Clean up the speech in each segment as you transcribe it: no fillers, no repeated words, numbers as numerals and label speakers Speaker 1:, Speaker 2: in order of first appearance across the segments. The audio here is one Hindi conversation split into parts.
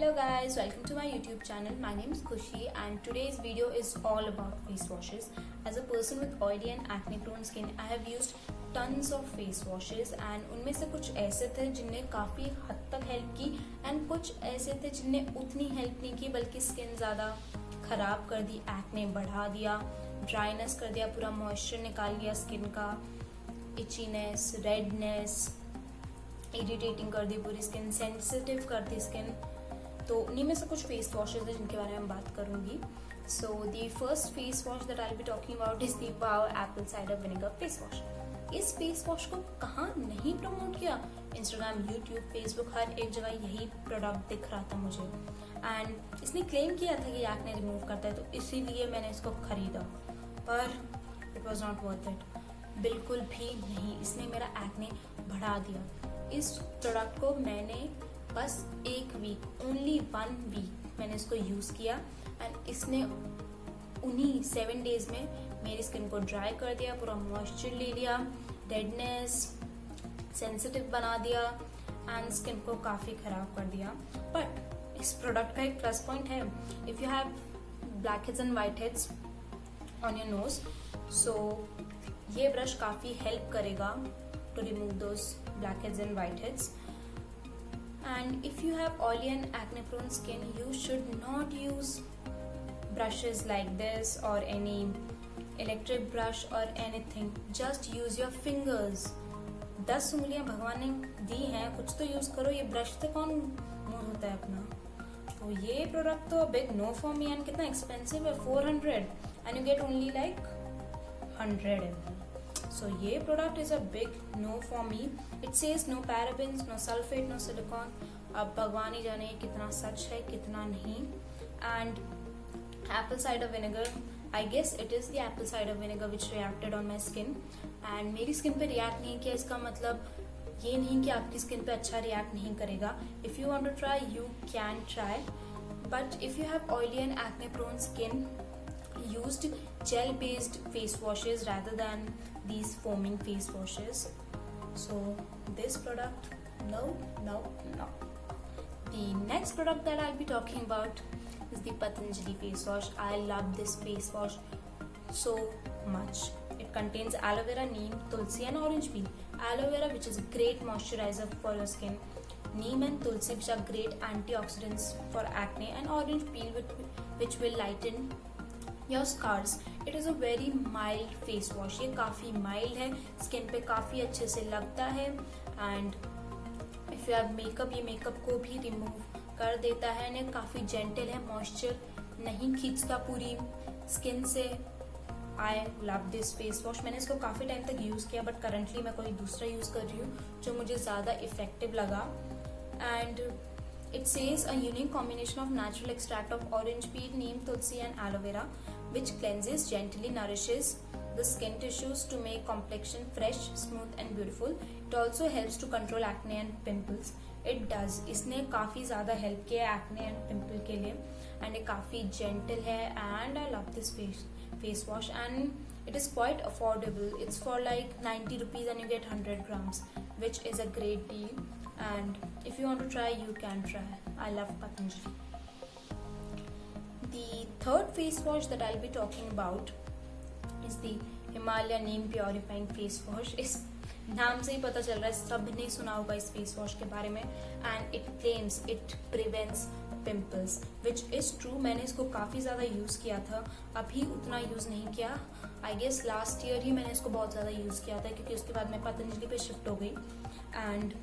Speaker 1: Hello guys, welcome to my YouTube channel. My name is Khushi and today's video is all about face washes. As a person with oily and acne prone skin, I have used tons of face washes and उनमें से कुछ ऐसे थे जिनने काफ़ी हद तक हेल्प की and कुछ ऐसे थे जिनने उतनी हेल्प नहीं की बल्कि स्किन ज़्यादा ख़राब कर दी, एक्ने बढ़ा दिया, ड्राइनेस कर दिया, पूरा मॉइस्चर निकाल दिया स्किन का, इचीनेस, रेडनेस, इरिटेटिंग कर दी पूरी स्किन, सेंसिटिव कर दी स्किन. तो उन्हीं में से कुछ फेस वॉशेज है जिनके बारे में बात करूंगी. So the first face wash that I will be talking about is the wow Apple cider vinegar face wash. इस फेस वॉश को कहाँ नहीं प्रमोट किया, इंस्टाग्राम, यूट्यूब, फेसबुक, हर एक जगह यही प्रोडक्ट दिख रहा था मुझे. एंड इसने क्लेम किया था कि एक्ने रिमूव करता है, तो इसीलिए मैंने इसको खरीदा, पर it was not worth it. बिल्कुल भी नहीं, इसने मेरा एक्ने बढ़ा दिया. इस प्रोडक्ट को मैंने बस एक वीक, ओनली 1 वीक मैंने इसको यूज़ किया एंड इसने उन्हीं 7 डेज में मेरी स्किन को ड्राई कर दिया, पूरा मॉइस्चर ले लिया, डेडनेस, सेंसिटिव बना दिया एंड स्किन को काफ़ी ख़राब कर दिया. बट इस प्रोडक्ट का एक प्लस पॉइंट है, if you have black heads and white heads on your nose, so ये ब्रश काफ़ी हेल्प करेगा to remove those black heads and white heads. And if you have oily and acne prone skin, you should not use brushes like this or any electric brush or anything. Just use your fingers. 10 उंगलियां भगवान ने दी हैं, कुछ तो यूज करो. ये ब्रश से कौन मुंह होता है अपना. तो ये प्रोडक्ट तो big no for me. And कितना एक्सपेंसिव है, 400 and you get only like 100 ml. So ये product is a big no for me. It says no parabens, no sulfate, no silicone. अब भगवान ही जाने कितना सच है कितना नहीं. And apple cider vinegar, I guess it is the apple cider vinegar which reacted on my skin. And मेरी स्किन पे रिएक्ट नहीं किया, इसका मतलब ये नहीं कि आपकी स्किन पे अच्छा रिएक्ट नहीं करेगा. If you want to try, you can try. But if you have oily and acne prone skin, used gel based face washes rather than these foaming face washes. So this product, no. The next product that I'll be talking about is the Patanjali face wash. I love this face wash so much. It contains aloe vera, neem, tulsi and orange peel. Aloe vera, which is a great moisturizer for your skin, neem and tulsi, which are great antioxidants for acne, and orange peel, which will lighten your scars. It is a very mild face wash. ये काफ़ी mild है, स्किन पे काफ़ी अच्छे से लगता है. And if you have makeup, ये मेकअप को भी रिमूव कर देता है. एंड काफ़ी जेंटल है, मॉइस्चर नहीं खींचता पूरी स्किन से. I love this face wash. मैंने इसको काफ़ी टाइम तक यूज़ किया, बट करंटली मैं कोई दूसरा यूज़ कर रही हूँ जो मुझे ज़्यादा इफेक्टिव लगा. And it says a unique combination of natural extract of orange peel, neem, tulsi and aloe vera, which cleanses, gently nourishes the skin tissues to make complexion fresh, smooth and beautiful. It also helps to control acne and pimples. It does. इसने काफ़ी ज़्यादा हेल्प किया acne and pimple के लिए, and ये काफ़ी gentle है. And I love this face wash and it is quite affordable. It's for like 90 rupees and you get 100 grams, which is a great deal. And if you want to try, you can try. I love Patanjali. The third face wash that I'll be talking about is the Himalaya Neem Purifying Face Wash. इस नाम से ही पता चल रहा है, सब ने सुना होगा इस फेस वॉश के बारे में. And it claims it prevents pimples, which is true. मैंने इसको काफ़ी ज़्यादा यूज़ किया था, अभी उतना यूज़ नहीं किया. आई गेस लास्ट ईयर ही मैंने इसको बहुत ज़्यादा यूज़ किया था, क्योंकि उसके बाद मैं पतंजलि पे शिफ्ट हो गई. And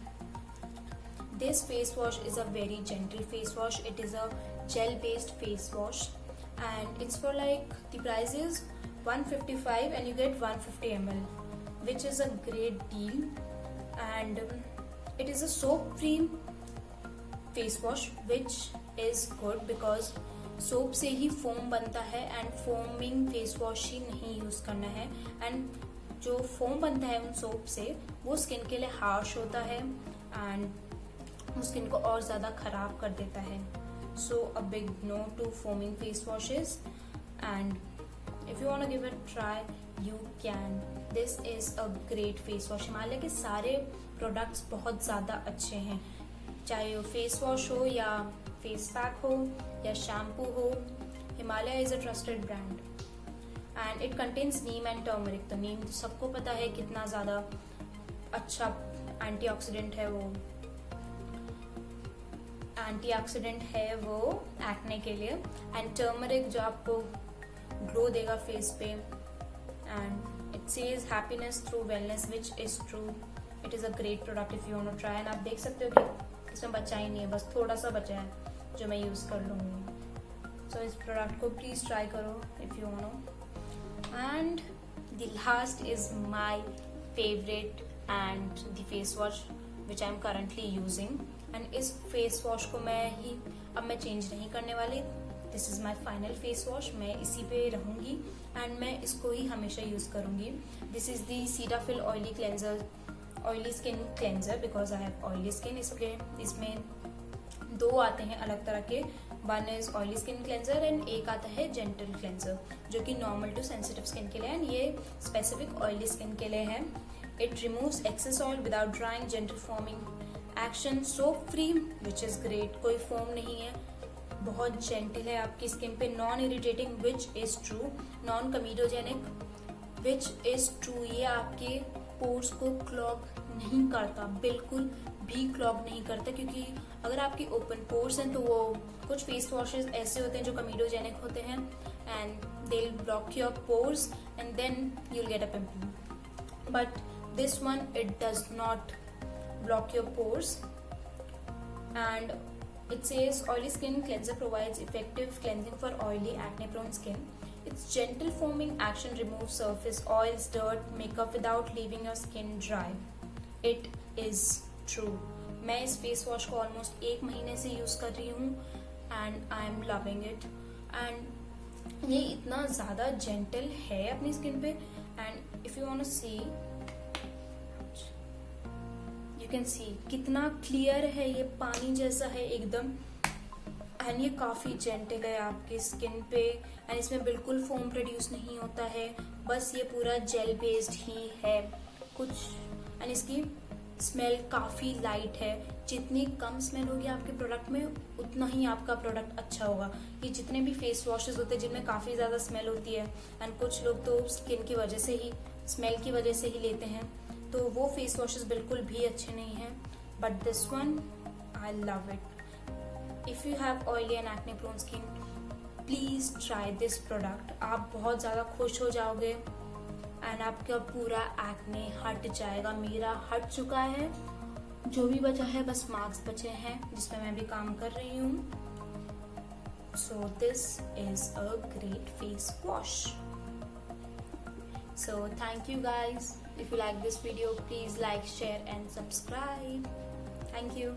Speaker 1: this face wash is a very gentle face wash. It is a gel based face wash and it's for like, the price is 155 and you get 150 ml, which is a great deal. And it is a soap free face wash, which is good because soap से ही फोम बनता है एंड फोमिंग फेस वॉश ही नहीं यूज़ करना है. एंड जो फोम बनता है उन सोप से, वो स्किन के लिए हार्श होता है एंड स्किन को और ज़्यादा ख़राब कर देता है. So a big no to foaming face washes. And if you want to give it try, you can. This is a great face wash. Himalaya के सारे प्रोडक्ट्स बहुत ज़्यादा अच्छे हैं, चाहे वो फेस वॉश हो या फेस पैक हो या शैम्पू हो, Himalaya is a trusted brand and it contains Neem and turmeric. तो नीम तो सबको पता है कितना ज्यादा अच्छा एंटीऑक्सीडेंट है वो एक्ने के लिए, एंड टर्मरिक जो आपको ग्लो देगा फेस पे, and it says happiness through wellness which is true. It is a great product if you want to try. And आप देख सकते हो कि इसमें बचा ही नहीं है, बस थोड़ा सा बचा है जो मैं यूज कर लूंगी। सो इस प्रोडक्ट को प्लीज ट्राई करो if you want. And the last is my favourite and the face wash which I am currently using. And इस फेस वॉश को अब मैं चेंज नहीं करने वाली। This is my final face wash, मैं इसी पे रहूंगी एंड मैं इसको ही हमेशा यूज करूंगी। This is the Cetaphil oily skin cleanser because I have oily skin. इसमें 2 आते हैं अलग तरह के, one is oily skin cleanser and एक आता है जेंटल क्लेंजर जो कि नॉर्मल टू सेंसिटिव स्किन के लिए, एंड ये स्पेसिफिक ऑयली स्किन के लिए है। It removes excess oil without drying, gentle foaming action, soap free which is great, कोई फोम नहीं है, बहुत जेंटल है आपकी स्किन पे, non irritating which is true, non comedogenic which is true. ये आपके पोर्स को क्लॉग नहीं करता, बिल्कुल भी क्लॉग नहीं करता, क्योंकि अगर आपकी ओपन पोर्स हैं तो वो कुछ फेस वॉशेस ऐसे होते हैं जो कमीडोजेनिक होते हैं and they will block your pores and then you will get a pimple, but this one it does not block your pores. And it says oily skin cleanser provides effective cleansing for oily acne prone skin. Its gentle foaming action removes surface oils, dirt, makeup without leaving your skin dry. It is true. मैं इस फेस वॉश को ऑलमोस्ट 1 महीने से यूज कर रही हूँ and I am loving it. And ये इतना ज्यादा जेंटल है अपनी स्किन पे, and if you want to see can see कितना क्लियर है, ये पानी जैसा है एकदम, एंड ये काफी जेंटल है आपकी स्किन पे, एंड इसमें बिल्कुल फोम प्रोड्यूस नहीं होता है, बस ये पूरा जेल बेस्ड ही है कुछ। एंड इसकी स्मेल काफी लाइट है, जितनी कम स्मेल होगी आपके प्रोडक्ट में उतना ही आपका प्रोडक्ट अच्छा होगा। ये जितने भी फेस वॉशेस होते हैं जिनमें काफी ज्यादा स्मेल होती है, एंड कुछ लोग तो स्किन की वजह से ही, स्मेल की वजह से ही लेते हैं, तो वो फेस वॉशेस बिल्कुल भी अच्छे नहीं हैं, but this one I love it. If you have oily and acne prone skin please try this product, आप बहुत ज्यादा खुश हो जाओगे एंड आपका पूरा एक्ने हट जाएगा। मेरा हट चुका है, जो भी बचा है बस मार्क्स बचे हैं जिसमें मैं भी काम कर रही हूँ। So this is a great face wash. So thank you guys. If you like this video, please like, share and subscribe. Thank you.